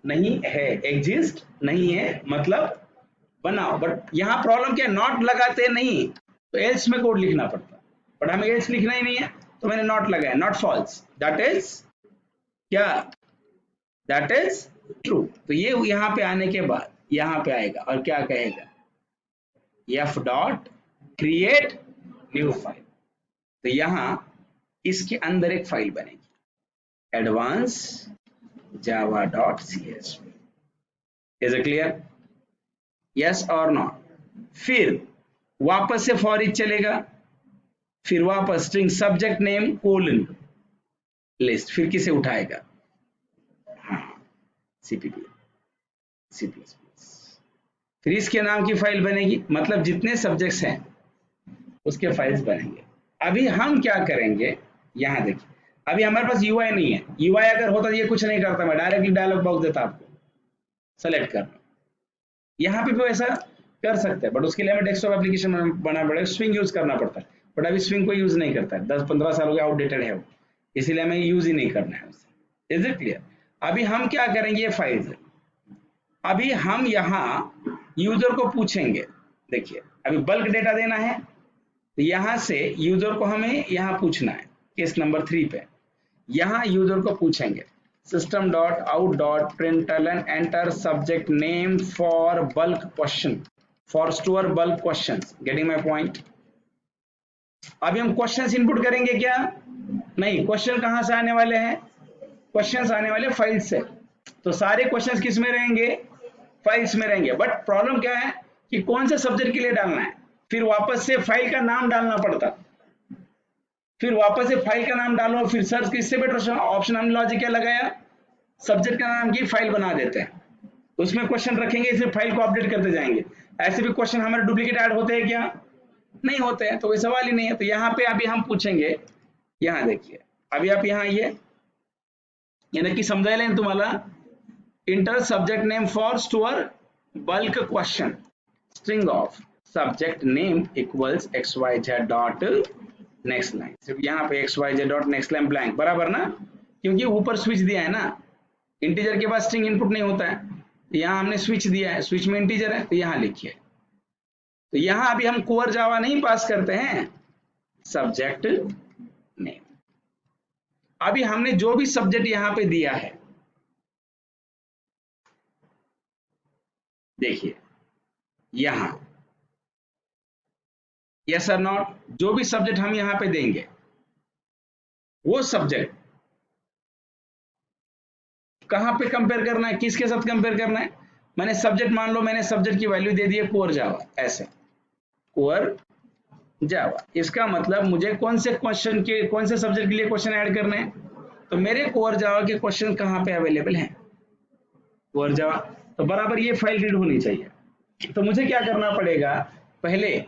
नहीं है, एग्जिस्ट नहीं है मतलब बनाओ। बट यहाँ प्रॉब्लम क्या है, नॉट लगाते नहीं तो एल्स में कोड लिखना पड़ता, बट हमें एल्स लिखना ही नहीं है तो मैंने नॉट लगाया, नॉट फॉल्स, दैट इज क्या, दैट इज ट्रू। तो ये यहाँ पे आने के बाद यहाँ पे आएगा और क्या कहेगा, f dot create new file. तो यहाँ इसके अंदर एक फाइल बनेगी, advance Java dot CSV। Is it clear, yes और नॉट। फिर वापस से फॉर इच चलेगा, फिर वापस string subject name colon list, फिर किसे उठाएगा, हाँ CPP C++। फिर इसके नाम की फाइल बनेगी, मतलब जितने सब्जेक्ट्स हैं उसके फाइल्स बनेंगे। अभी हम क्या करेंगे, यहाँ देखिए अभी हमारे पास UI नहीं है, UI अगर होता तो ये कुछ नहीं करता, मैं डायरेक्टली डायलॉग बॉक्स देता आपको, सेलेक्ट करना। यहाँ पे भी ऐसा कर सकते हैं, बट उसके लिए हमें डेस्कटॉप एप्लीकेशन बनाना पड़ेगा, स्विंग यूज करना पड़ता है, बट अभी स्विंग को यूज नहीं करता है, 10-15 साल हो गए, आउटडेटेड है वो, इसीलिए हमें यूज ही नहीं करना है उसे। Is it clear. अभी हम क्या करेंगे, ये फाइल्स, अभी हम यहाँ यूजर को पूछेंगे, देखिए अभी बल्क डेटा देना है, तो यहाँ से यूजर को हमें यहाँ पूछना है, केस नंबर 3 पे यहाँ यूजर को पूछेंगे system.out.println enter subject name for bulk question, for store bulk questions, getting my point। अभी हम क्वेश्चंस इनपुट करेंगे क्या, नहीं, क्वेश्चन कहां से आने वाले हैं, क्वेश्चंस आने वाले फाइल से, तो सारे क्वेश्चंस किस में रहेंगे, फाइल्स में रहेंगे। बट प्रॉब्लम क्या है कि कौन से सब्जेक्ट के लिए डालना है, फिर वापस से फाइल का नाम डालना पड़ता, फिर वापस से फाइल का नाम डालो, फिर सर्च किससे बेटर ऑप्शन हमने लॉजिक क्या लगाया, सब्जेक्ट का नाम की फाइल बना देते हैं, उसमें क्वेश्चन रखेंगे, इसमें फाइल को अपडेट करते जाएंगे। ऐसे भी क्वेश्चन हमारे डुप्लीकेट ऐड होते हैं क्या, नहीं होते हैं, तो कोई सवाल ही नहीं है। तो यहाँ पे अभी हम पूछेंगे, यहाँ देखिए, अभी आप यहाँ ये नक्की समजायला आहे तुम्हाला, inter subject name for store bulk question, string of subject name equals xyz dot next line. सिर्फ यहाँ पे xyz dot next line blank, बराबर ना, क्योंकि ऊपर स्विच दिया है ना, इंटीजर के बाद स्ट्रिंग इनपुट नहीं होता है, यहाँ हमने स्विच दिया है, स्विच में इंटीजर है, तो यहाँ लिखिए। तो यहाँ अभी हम कोर जावा नहीं पास करते हैं, सब्जेक्ट नेम। अभी हमने जो भी सब्जेक्ट यहाँ पे दिया है, देखिए यहाँ यस और नॉट, जो भी सब्जेक्ट हम यहाँ पे देंगे वो सब्जेक्ट कहाँ पे कंपेयर करना है, किसके साथ कंपेयर करना है। मैंने सब्जेक्ट, मान लो मैंने सब्जेक्ट की वैल्यू दे दी है कोर जावा, ऐसे कोर जावा, इसका मतलब मुझे कौन से क्वेश्चन के, कौन से सब्जेक्ट के लिए क्वेश्चन ऐड करने हैं, तो मेरे कोर जावा के क्वेश्चन कहाँ पे अवेलेबल हैं, कोर जावा, तो बराबर ये फाइल रीड होनी चाहिए। तो मुझे क्या करना पड़ेगा, पहले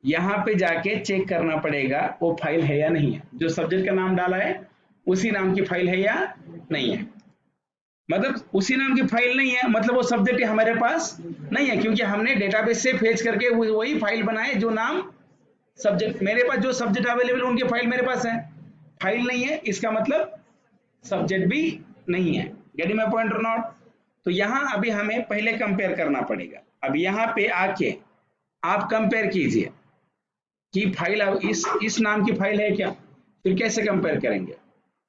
यहाँ पे जाके चेक करना पड़ेगा वो फाइल है या नहीं है, जो सब्जेक्ट का नाम डाला है उसी नाम की फाइल है या नहीं है। मतलब उसी नाम की फाइल नहीं है, मतलब वो सब्जेक्ट हमारे पास नहीं है, क्योंकि हमने डेटाबेस से फेच करके वही फाइल बनाए जो नाम सब्जेक्ट, मेरे पास जो सब्जेक्ट अवेलेबल उनके फाइल मेरे पास है, फाइल नहीं है इसका मतलब सब्जेक्ट भी नहीं है। गेटिंग माय पॉइंट और नॉट। तो यहाँ अभी हमें पहले कंपेयर करना पड़ेगा। अब यहाँ पे आके आप कंपेयर कीजिए कि फाइल इस नाम की फाइल है क्या, फिर कैसे कंपेयर करेंगे,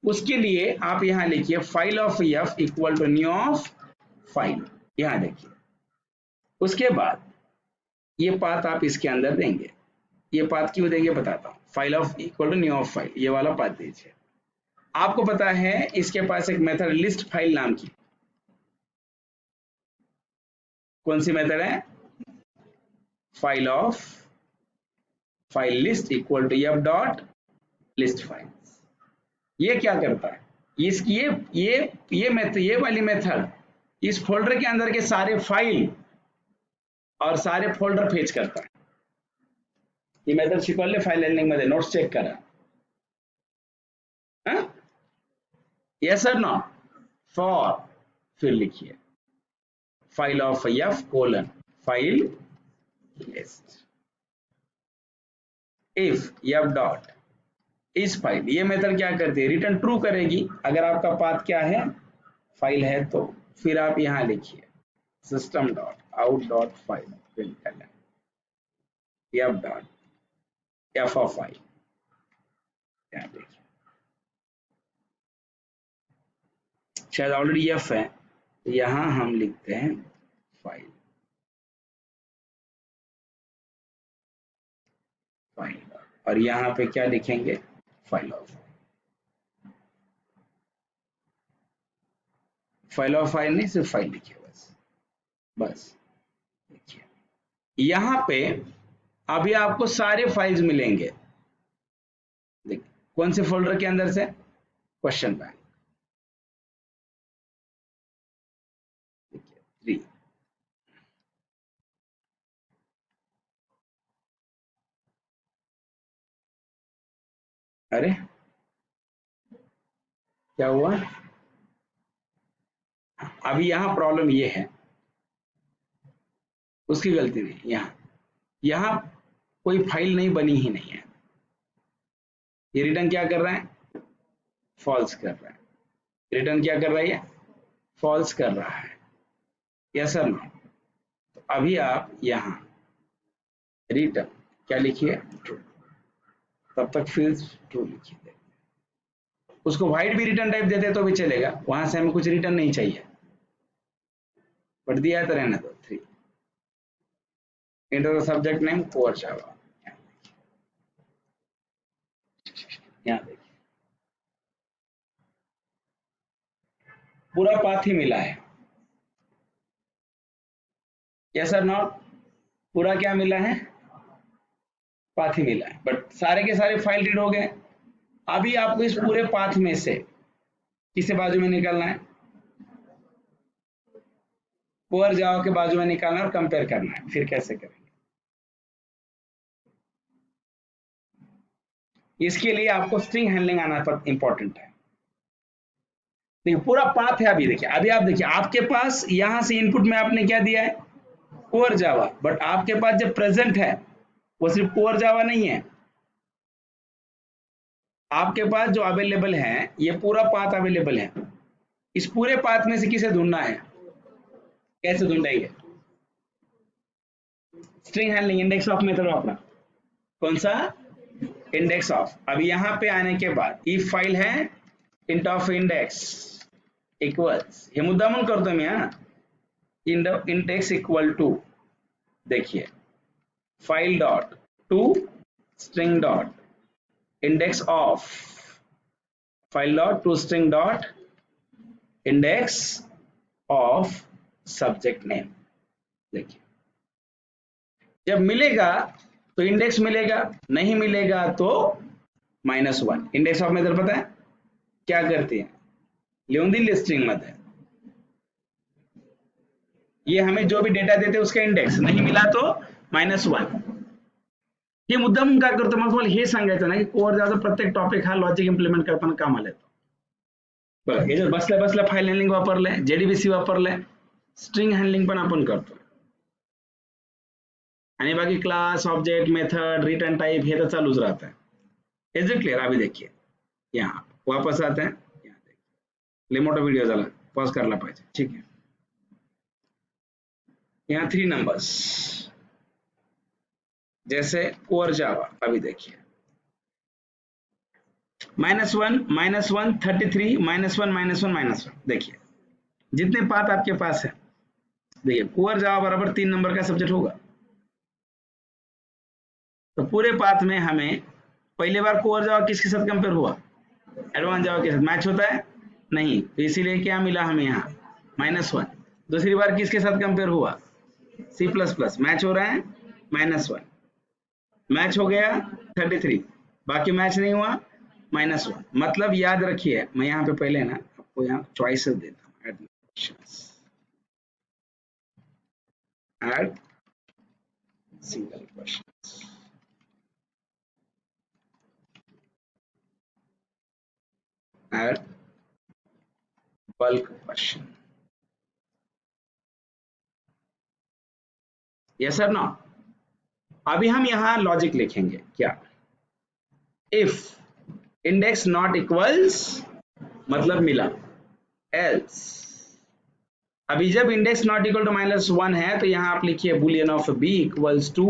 उसके लिए आप यहाँ लिखिए file of F equal to new of file, यहाँ देखिए। उसके बाद ये पाथ आप इसके अंदर देंगे, ये पाथ क्यों देंगे बताता हूँ, file of equal to new of file, ये वाला पाथ दीजिए। आपको पता है इसके पास एक मेथड लिस्ट फाइल नाम की, कौन सी मेथड है, file of file list equal to F dot list file. ये क्या करता है, इसकी ये वाली मेथड इस फोल्डर के अंदर के सारे फाइल और सारे फोल्डर फेच करता है। ये मेथड शिकवले फाइल हैंडलिंग मध्ये नोट्स चेक करा, यस और नो, फॉर फिर लिखिए file of F colon file list if F dot इस फाइल, ये मेथड क्या करती है, रिटर्न ट्रू करेगी अगर आपका पाथ क्या है, फाइल है तो। फिर आप यहां लिखिए system dot out dot file print F dot F of file, यहाँ देखिए शायद ऑलरेडी एफ है, यहां हम लिखते हैं फाइल, फाइल और यहाँ पे क्या लिखेंगे, फाइल ऑफ फाइल नहीं, सिर्फ फाइल लिखिए बस देखिए यहाँ पे अभी आपको सारे फाइल्स मिलेंगे। देखिए कौन से फोल्डर के अंदर से, क्वेश्चन बैंक, देखिए 3, अरे क्या हुआ, अभी यहाँ प्रॉब्लम ये है, उसकी गलती नहीं, यहाँ कोई फाइल नहीं बनी ही नहीं है, ये रिटर्न क्या कर रहा है, फॉल्स कर रहा है, रिटर्न क्या कर रहा है, फॉल्स कर रहा है, यस सर नो। तो अभी आप यहाँ रिटर्न क्या लिखिए, ट्रू, तब तक फील्ड ट्रू लिखिए। उसको व्हाइट भी रिटर्न टाइप देते तो भी चलेगा, वहां से हमें कुछ रिटर्न नहीं चाहिए, बट दिया तो रहना दो। 3 enter the subject name core Java, यहाँ देखिए पूरा पाथ ही मिला है, यस सर नॉट, पूरा क्या मिला है, पाथ ही मिला है, बट सारे के सारे फाइल रीड हो गए। अभी आपको इस पूरे पाथ में से किसे बाजू में निकालना है, कोर जावा के बाजू में निकालना और कंपेयर करना है। फिर कैसे करेंगे, इसके लिए आपको स्ट्रिंग हैंडलिंग आना इंपॉर्टेंट है। देखिए पूरा पाथ है। अभी देखिए, अभी आप देखिए, आपके पास यहां से इनपुट में आपने क्या दिया है, कोर जावा, बट आपके पास जब प्रेजेंट है वो सिर्फ कोर जावा नहीं है, आपके पास जो अवेलेबल है ये पूरा पाथ अवेलेबल है। इस पूरे पाथ में से किसे ढूंढना है, कैसे ढूंढेंगे, string handling index of method वापरा। कौन सा, इंडेक्स ऑफ। अब यहाँ पे आने के बाद इफ फाइल है इंट ऑफ इंडेक्स इक्वल्स, हे मुद्दा मन करतो मी, हा इंडेक्स इक्वल टू, देखिए file dot to string dot index of, file dot to string dot index of subject name. देखिए जब मिलेगा तो इंडेक्स मिलेगा, नहीं मिलेगा तो -1। इंडेक्स ऑफ मेथड पता है क्या करती है, लिहून दिली स्ट्रिंग मध्ये, ये हमें जो भी डेटा देते उसका इंडेक्स, नहीं मिला तो -1। हे मुद्दाम काय करतो, मला तुम्हाला हे सांगायचं ना की कोर जावाचा प्रत्येक टॉपिक हा लॉजिक इम्प्लिमेंट करताना कामाला येतो। बघा याच्यात बसल्या बसल्या फाईल हँडलिंग वापरलंय, जेडीबीसी वापरलंय, स्ट्रिंग हँडलिंग पण आपण करतो, आणि बाकी class object method return type हे तो चालूच रहता है। Is it clear. अभी देखिए यहाँ वापस आते हैं, यहाँ देखिए ले मोटा वीडियो झाला, पॉज करला पाहिजे, ठीक है। यहाँ 3 नंबर्स जैसे कोर जावा, अभी देखिए -1 -1 33 -1 -1 देखिए जितने पाथ आपके पास है, देखिए कोर जावा बराबर 3 नंबर का सब्जेक्ट होगा। तो पूरे पाथ में हमें पहली बार कोर जावा किसके साथ कंपेयर हुआ, एडवांस जावा के साथ, मैच होता है नहीं, तो इसीलिए क्या मिला हमें यहाँ -1। दूसरी बार किसके साथ कंपेयर हुआ, C++, मैच हो रहा है -1, मैच हो गया 33, बाकी मैच नहीं हुआ -1। मतलब याद रखिए, मैं यहाँ पे पहले ना आपको यहाँ चॉइसेस देता हूँ, add single question, add bulk question, yes और नो। अभी हम यहाँ लॉजिक लिखेंगे क्या, इफ इंडेक्स नॉट इक्वल्स मतलब मिला, एल्स। अभी जब इंडेक्स नॉट इक्वल टू -1 है तो यहाँ आप लिखिए boolean of b equals to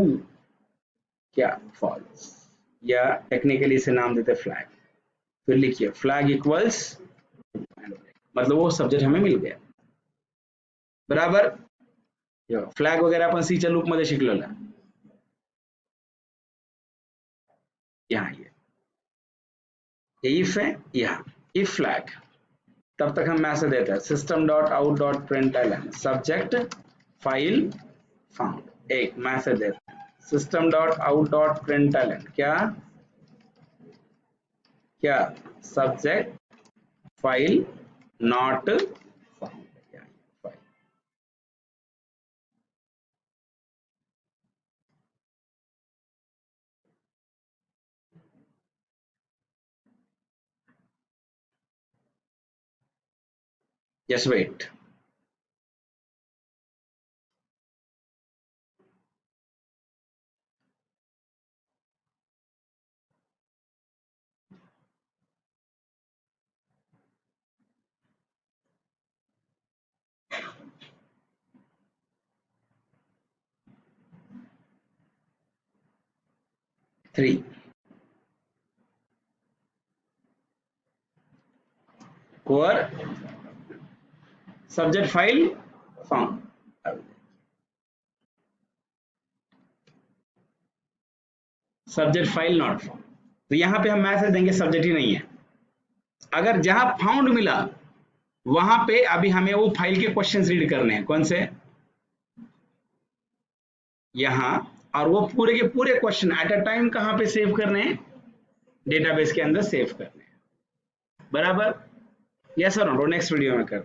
क्या, फॉल्स, या टेक्निकली इसे नाम देते फ्लैग। फिर लिखिए फ्लैग इक्वल्स, मतलब वो सब्जेक्ट हमें मिल गया, बराबर। फ्लॅग वगैरे आपण सीच्या लूप मध्ये शिकलेलो आहे। यहाँ ये इफ है, यहाँ इफ फ्लैग, तब तक हम मैसेज देते हैं system.out.println सब्जेक्ट फाइल फाउंड, एक मैसेज देते हैं system.out.println क्या subject file not found, just wait। Three core subject file found, subject file not found. तो यहां पे हम मैसेज देंगे सब्जेक्ट ही नहीं है। अगर जहां फाउंड मिला वहां पे अभी हमें वो फाइल के क्वेश्चंस रीड करने हैं, कौन से, यहां, और वो पूरे के पूरे क्वेश्चन एट अ टाइम कहां पे सेव करने हैं, डेटाबेस के अंदर सेव करने हैं, बराबर। यस और नो, नेक्स्ट वीडियो में कर